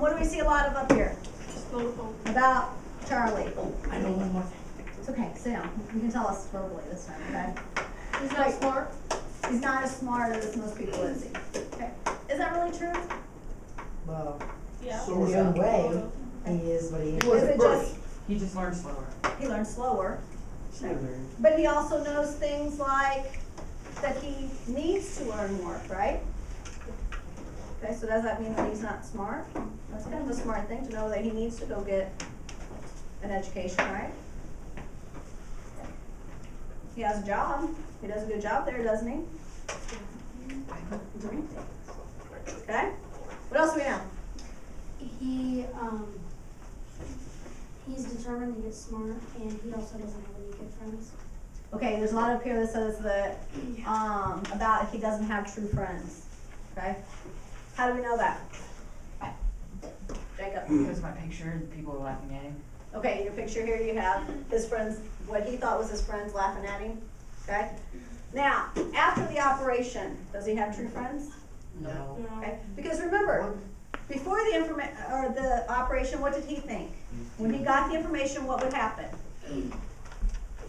What do we see a lot of up here? About Charlie. Oh, I know one more thing. It's okay, sit down. You can tell us verbally this time, okay? He's not smart. He's not as smart as most people, is he? Okay. Is that really true? Well, Yeah. in his own way, he is what he is. Is it just He just learned slower. he learns slower? Slower. But he also knows things like that he needs to learn more, right? Okay, so does that mean that he's not smart? That's kind of a smart thing to know that he needs to go get an education, right? He has a job. He does a good job there, doesn't he? Okay. What else do we know? He's determined to get smart, and he also doesn't have any good friends. Okay, there's a lot up here that says that about he doesn't have true friends. Okay. How do we know that? Jacob. Because my picture and people were laughing at him. Okay, in your picture here you have his friends, what he thought was his friends laughing at him. Okay? Now, after the operation, does he have true friends? No. Okay? Because remember, before the operation, what did he think? When he got the information, what would happen?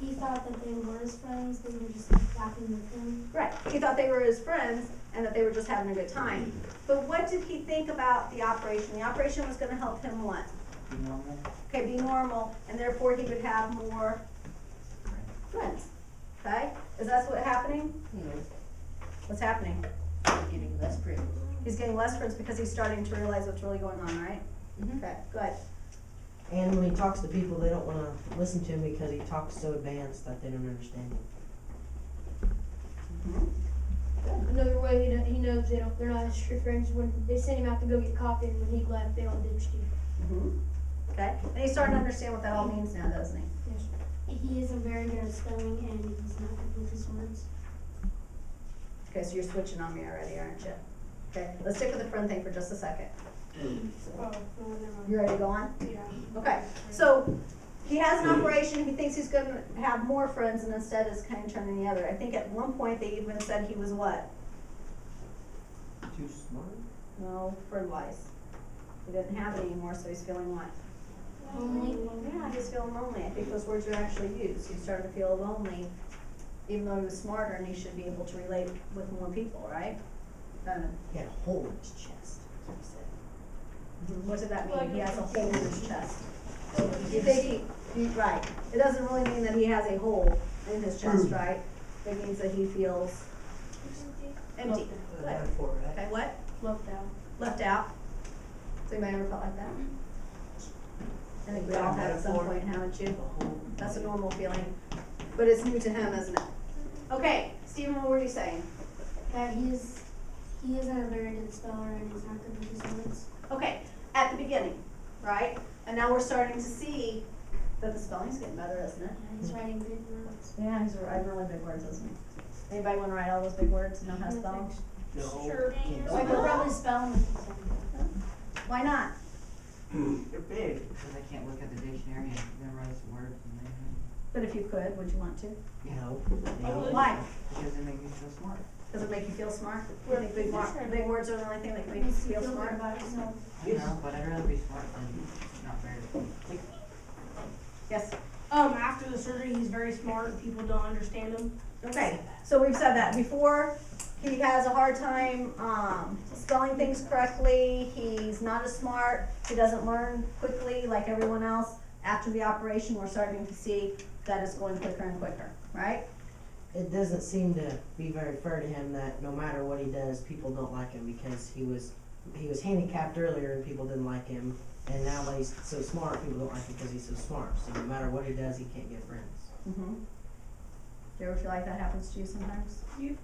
He thought that they were his friends, they were just laughing with him. Right. He thought they were his friends and that they were just having a good time. But what did he think about the operation? The operation was going to help him what? Be normal. Okay, be normal, and therefore he would have more friends. Okay? Is that what's happening? What's happening? Getting less privilege. He's getting less friends because he's starting to realize what's really going on, right? Okay, good. And when he talks to people, they don't want to listen to him because he talks so advanced that they don't understand him. Another way he knows they're not his true friends when they sent him out to go get coffee, and when he left, they all ditched him. Okay, and he's starting to understand what that all means now, doesn't he? Yes. He isn't very good at spelling, and he's not good with his words. Okay, so you're switching on me already, aren't you? Okay, let's stick with the friend thing for just a second. Oh, no, never mind. You ready to go on? Yeah. Okay, so he has an operation, he thinks he's gonna have more friends, and instead is kind of turning the other. I think at one point they even said he was what? Too smart? No, friend-wise. He didn't have it anymore, so he's feeling what? Lonely. Yeah, he's feeling lonely. I think those words are actually used. He started to feel lonely, even though he was smarter and he should be able to relate with more people, right? He had a hole in his chest. That's what he said. What does that mean? He has a hole in his chest. You think right. It doesn't really mean that he has a hole in his chest, right? It means that he feels empty. Good. Metaphor, right? Okay, what? Left out. Left out. Has anybody ever felt like that? I think we all have at some point, haven't you? That's a normal feeling, but it's new to him, isn't it? Okay, Stephen, what were you saying? That he isn't a very good speller, and he's not good with his words. Okay, at the beginning, right? And now we're starting to see that the spelling's getting better, isn't it? Yeah, he's writing big words. Yeah, he's writing really big words, isn't he? Anybody want to write all those big words and know how to spell them? No. Sure. Can't I could probably spell them with his own. Why not? They're big. Because I can't look at the dictionary and memorize the words and everything. But if you could, would you want to? No. Why? Because it makes me feel smart. Does it make you feel smart? You think big words are the only thing that can make you feel good smart? about himself. I know, but I'd rather be smart than not very. Yes. After the surgery, he's very smart and people don't understand him. Okay, so we've said that before. He has a hard time spelling things correctly. He's not as smart. He doesn't learn quickly like everyone else. After the operation, we're starting to see that it's going quicker and quicker, right? It doesn't seem to be very fair to him that no matter what he does, people don't like him because he was handicapped earlier and people didn't like him. And now that he's so smart, people don't like him because he's so smart. So no matter what he does, he can't get friends. Mm-hmm. Do you ever feel like that happens to you sometimes? You.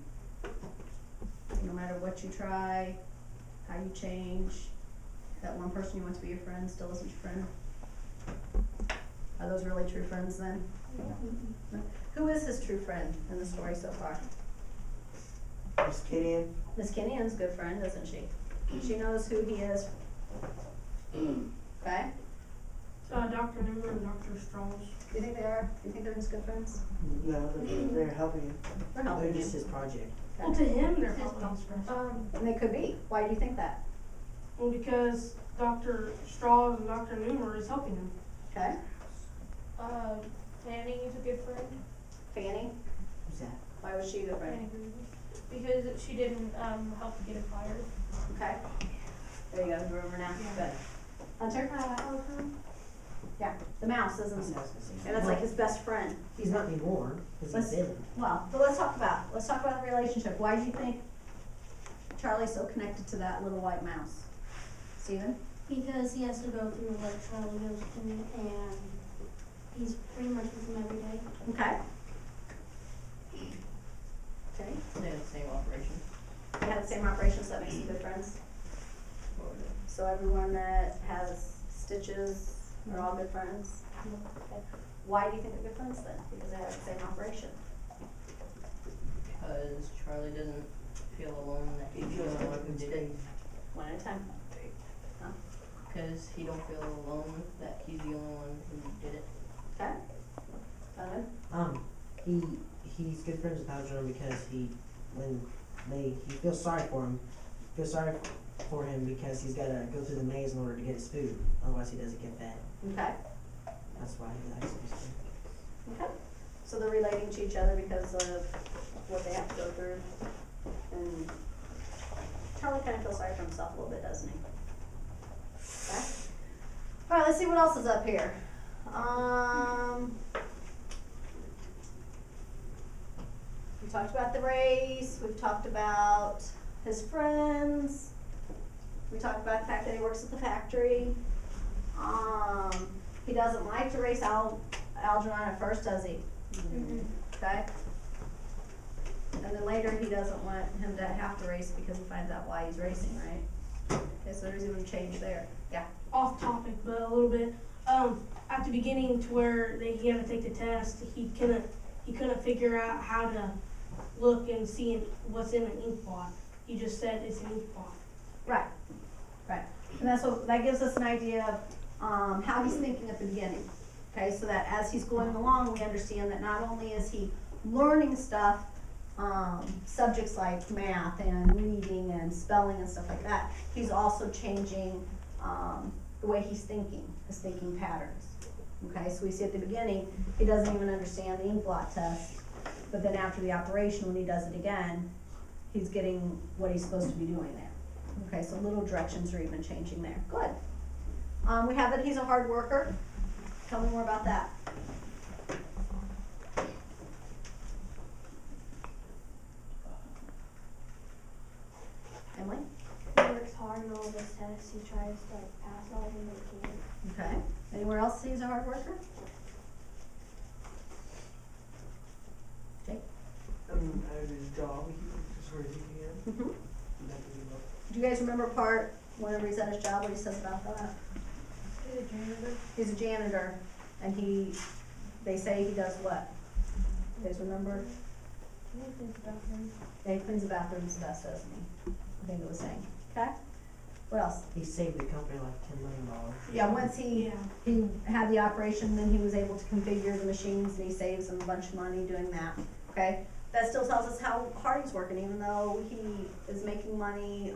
No matter what you try, how you change, that one person you want to be your friend still isn't your friend. Are those really true friends then? Mm-hmm. Who is his true friend in the story so far? Miss Kitty. Miss Kenny-Ann's a good friend, isn't she? She knows who he is. Okay? Dr. Newman and Dr. Strauss. Do you think they are? Do you think they're his good friends? No, they're helping him. They're They're helping just him. his project. Well, to him, they're helping. And they could be. Why do you think that? Well, because Dr. Strauss and Dr. Newmer is helping him. Okay, Fanny is a good friend. Fanny, Who's that? why was she a good friend? Fanny Green. Because she didn't, help to get him fired. Okay, there you go, Bloemer now, Yeah. good. Hunter? Yeah, the mouse That's isn't, what I was gonna say. and that's like his best friend. He's not anymore, cause Let's- he didn't. Well, but let's talk about the relationship. Why do you think Charlie's so connected to that little white mouse? Steven? Because he has to go through what Charlie goes through, and he's pretty much with him every day. Okay. Okay, They had the same operation. they have the same operation, so that makes them good friends. So everyone that has stitches are all good friends? Okay. Why do you think they're good friends then? Because they have the same operation. Because Charlie doesn't feel alone that he's the only one who did it. One at a time. Because he don't feel alone that he's the only one who did it. Okay? Donovan? He's good friends with Algernon because he feels sorry for him. Feels sorry for him because he's gotta go through the maze in order to get his food, otherwise he doesn't get fed. Okay. That's why he likes these things. Okay. So they're relating to each other because of what they have to go through. And Charlie kind of feels sorry for himself a little bit, doesn't he? Okay. All right, let's see what else is up here. We talked about the race, we've talked about his friends, we talked about the fact that he works at the factory. He doesn't like to race Algernon at first, does he? Okay? And then later he doesn't want him to have to race because he finds out why he's racing, right? Okay, so there's even a change there. Yeah. Off topic, but a little bit. At the beginning to where he had to take the test, he couldn't figure out how to look and see what's in an ink blot. He just said it's an ink blot. Right, right. And that gives us an idea of how he's thinking at the beginning. Okay, so that as he's going along, we understand that not only is he learning stuff, subjects like math and reading and spelling and stuff like that, he's also changing the way he's thinking, his thinking patterns. Okay, so we see at the beginning, he doesn't even understand the ink blot test, but then after the operation, when he does it again, he's getting what he's supposed to be doing there. Okay, so little directions are even changing there. Good. We have that he's a hard worker. Tell me more about that. Emily? He works hard in all of his tests. He tries to pass all of them that he can. Okay. Anywhere else he's a hard worker? Jake? At his job, he just where he can. Mm-hmm. Nothing about. Do you guys remember part, whenever he's at his job, what he says about that? He's a janitor. He's a janitor, and they say he does what? You guys remember? He cleans the bathroom. Yeah, he cleans the bathrooms the best, doesn't he? I think it was saying. Okay? What else? He saved the company like $10 million. Yeah, once he Yeah. had the operation, then he was able to configure the machines, and he saves them a bunch of money doing that. Okay? That still tells us how hard he's working, even though he is making money,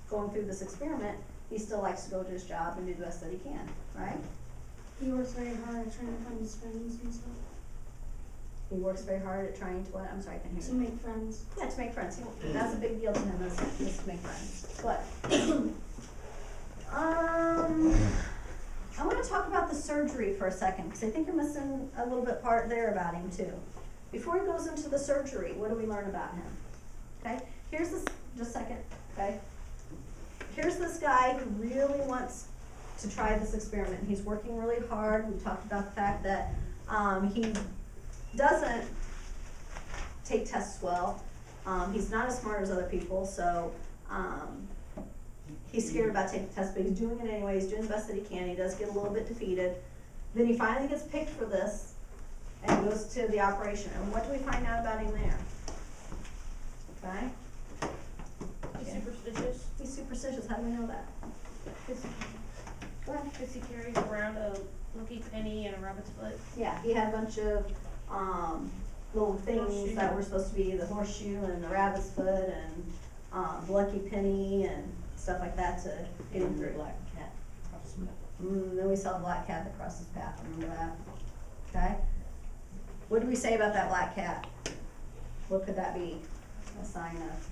going through this experiment, he still likes to go to his job and do the best that he can, right? He works very hard at trying to find his friends and stuff. He works very hard at trying to what? I'm sorry, I can't hear To you. make friends. Yeah, to make friends. That's a big deal to him, is to make friends. But, I wanna talk about the surgery for a second, because I think you're missing a little bit part there about him too. Before he goes into the surgery, what do we learn about him? Okay, here's this, just a second, okay? Here's this guy who really wants to try this experiment. He's working really hard. We talked about the fact that, he doesn't take tests well. He's not as smart as other people, so he's scared about taking the test, but he's doing it anyway. He's doing the best that he can. He does get a little bit defeated. Then he finally gets picked for this and goes to the operation. And what do we find out about him there? Okay? He's superstitious. He's superstitious. How do we know that? Go ahead. Because he carries around a lucky penny and a rabbit's foot. Yeah, he had a bunch of little things Horseshoe. that were supposed to be the horseshoe and the rabbit's foot and the lucky penny and stuff like that to get him And the through. black cat across the path. Then we saw the black cat that crossed his path, remember that? Okay? What do we say about that black cat? What could that be a sign of?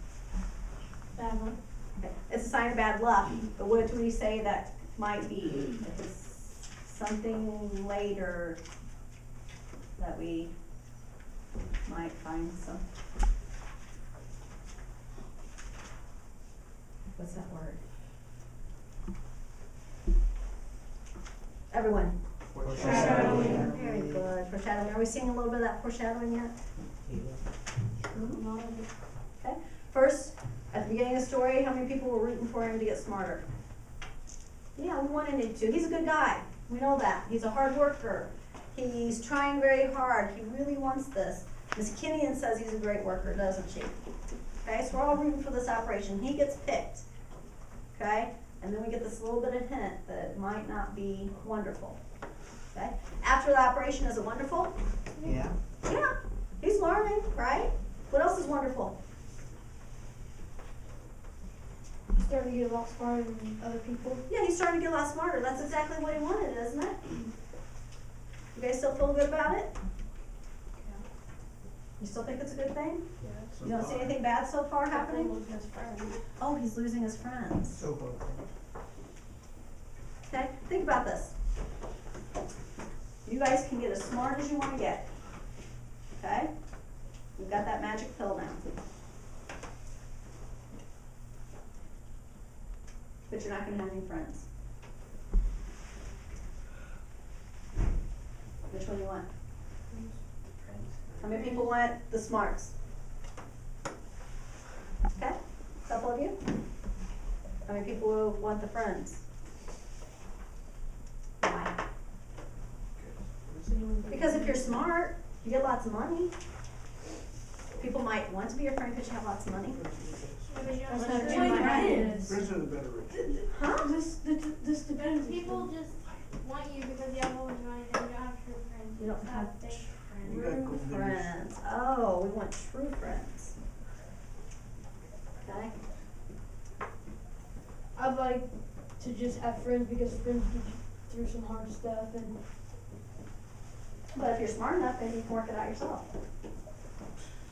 Bad one. Okay, it's a sign of bad luck, but what do we say that might be? If it's something later that we might find some. What's that word? Everyone. Foreshadowing. Very good. Foreshadowing. Are we seeing a little bit of that foreshadowing yet? Okay. First, at the beginning of the story, how many people were rooting for him to get smarter? Yeah, we wanted him to. He's a good guy. We know that. He's a hard worker. He's trying very hard. He really wants this. Miss Kinnian says he's a great worker, doesn't she? Okay, so we're all rooting for this operation. He gets picked. Okay? And then we get this little bit of hint that it might not be wonderful. Okay? After the operation, is it wonderful? Yeah. Yeah. He's learning, right? What else is wonderful? He's starting to get a lot smarter than other people. Yeah, he's starting to get a lot smarter. That's exactly what he wanted, isn't it? You guys still feel good about it? You still think it's a good thing? You don't see anything bad so far happening? Oh, he's losing his friends. So close. Okay, think about this. You guys can get as smart as you want to get. Okay? We've got that magic pill now. But you're not going to have any friends. Which one do you want? How many people want the smarts? Okay, a couple of you? How many people want the friends? Why? Because if you're smart, you get lots of money. People might want to be your friend because you have lots of money. That's not That's true. what My it friend is. Friends are the better rich. Huh? This depends. People just want you because you have all the money and you don't have true friends. You don't It's have not fake friends. You got true gold diggers. friends. Oh, we want true friends. Okay? I'd like to just have friends because friends get you through some hard stuff and But if you're smart enough, maybe you can work it out yourself.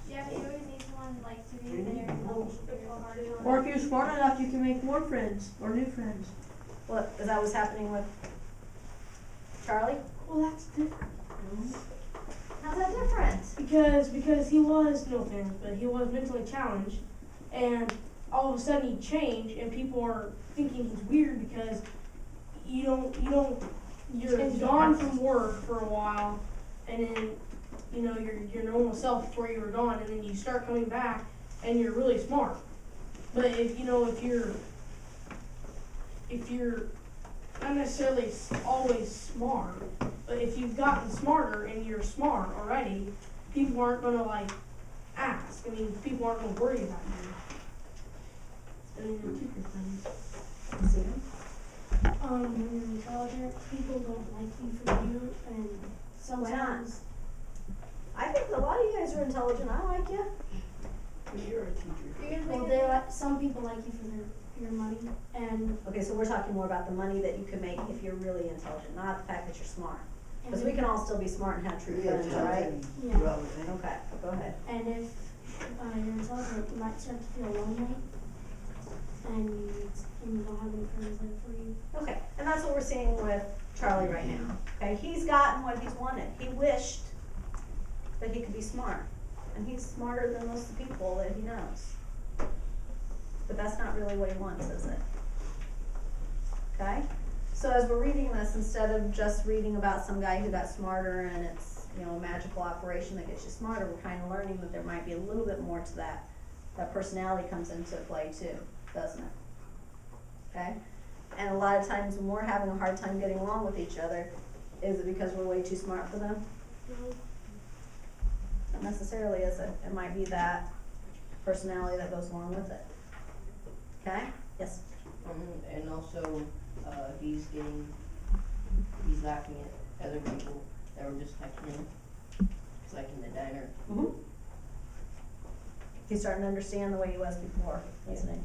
Yeah, but you always need someone like to be there and help you through a hard time. Or if you're smart enough, you can make more friends or new friends. What, is that what's happening with Charlie? Well, that's different. How's that different? Because he was, no offense, but he was mentally challenged, and all of a sudden he changed, and people are thinking he's weird because you're gone from work for a while, and then your normal self before you were gone, and then you start coming back, and you're really smart. But if you're not necessarily always smart, but if you've gotten smarter and you're smart already, people aren't gonna ask. I mean, people aren't gonna worry about you. And then you'll keep your friends. See? When you're intelligent, people don't like you for you, and sometimes I think a lot of you guys are intelligent. I like you. You're a teacher. well, some people like you for your money, and Okay, so we're talking more about the money that you can make if you're really intelligent, not the fact that you're smart. Because we can all still be smart and have true friends, all right? yeah. Okay, go ahead. And if you're intelligent, you might start to feel lonely, and you don't have any friends there for you. Okay, and that's what we're seeing with Charlie right now. Okay, he's gotten what he's wanted. He wished that he could be smart. And he's smarter than most of the people that he knows. But that's not really what he wants, is it? Okay? So as we're reading this, instead of just reading about some guy who got smarter and it's, a magical operation that gets you smarter, we're kind of learning that there might be a little bit more to that. That personality comes into play too, doesn't it? Okay? And a lot of times when we're having a hard time getting along with each other, is it because we're way too smart for them? Not necessarily, is it? It might be that personality that goes along with it. Okay? Yes? And also, he's laughing at other people that were just like him, like in the diner. Mm-hmm. He's starting to understand the way he was before, isn't he?